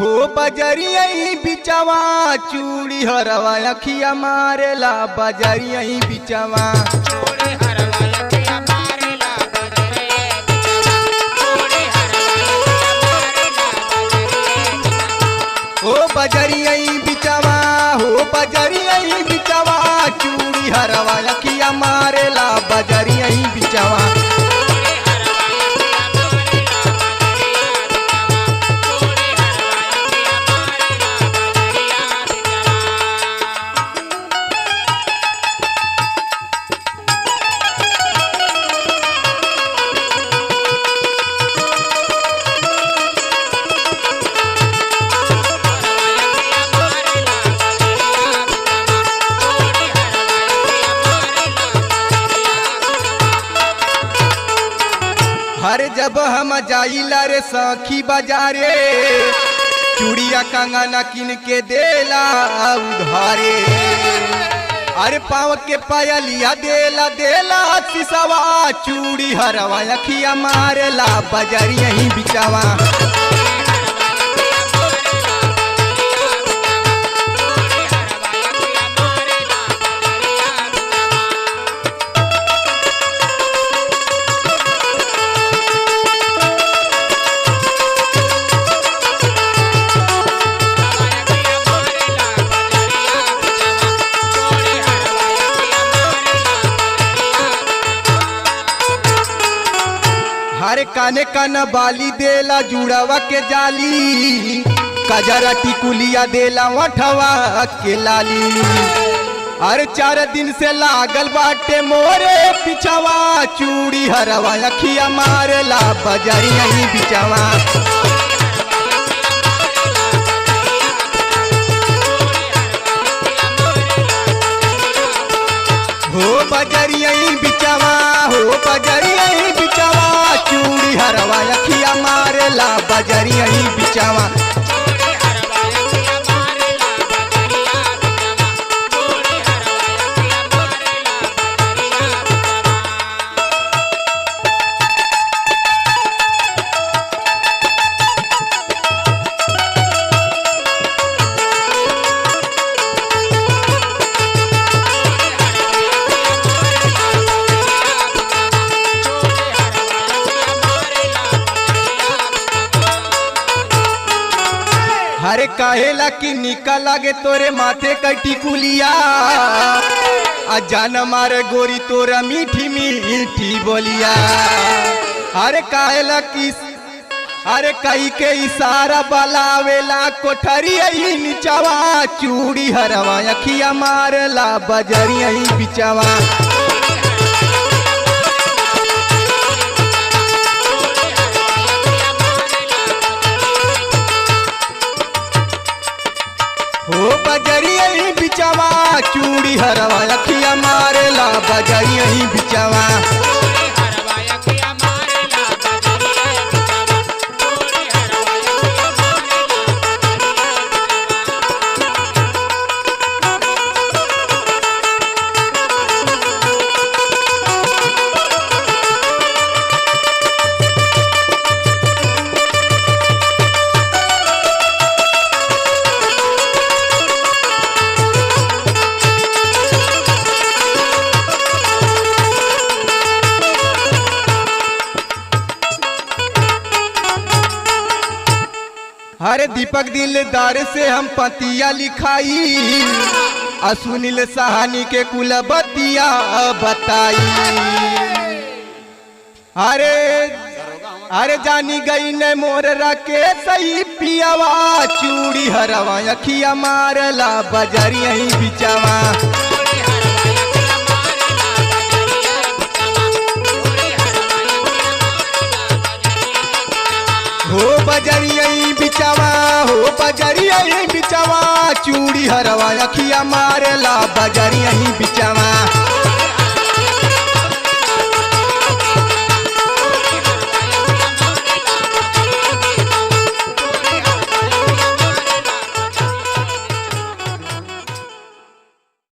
हो बजरिया बिचवा चूड़ी हरवा अखिया मारेला बजरिया बिचवा हो बजरिया बिचवा हो बजरिया बिचवा चूड़ी हरवा अखिया मारेला बजरिया बिचवा हर जब हम जाइला रे सखी बाजारे चूड़िया कंगना किन के देला उधारे अरे पाँव के पायलिया देला देला सिसवा चूड़ी हरवा अखिया मारेला बजरिया ही बिचवा हरे काने काना बाली देला जुड़ावा के जाली कजरा टिकुलिया देला वठवा के लाली अरे 4 दिन से लागल बाटे मोरे पिछवा चूड़ी हरवा अखिया मारेला बजरिया ही बिचवा हो बजरिया ही बिचवा हो बजरिया ही बिचवा चूड़ी हरवा अखिया मारेला बजरिया ही बिचवा हरे काहेला कि निकल लागे तोरे माथे का टिकुलिया जान मारे गोरी तोरा मीठी मीठी बोलिया हरे काहेला कि अरे कई के इशारा बलावेला कोठरिया ही निचवा चूड़ी हरवा अखिया मारेला बजरिया ही बिचवा हो बजरिया ही बिचवा चूड़ी हरवा अखिया मारेला बजरिया ही बिचवा हरे दीपक दिलदार से हम पतिया लिखाई सुनील सहानी के कुलबतिया बताई अरे जानी गई ने मोररा के सही पियावा चूड़ी हरवा अखिया मारेला बजरिया ही बिचवा हो बजरिया बिचवा हो बजरिया बिचवा चूड़ी हरवा अखिया मारेला बजरिया बिचवा।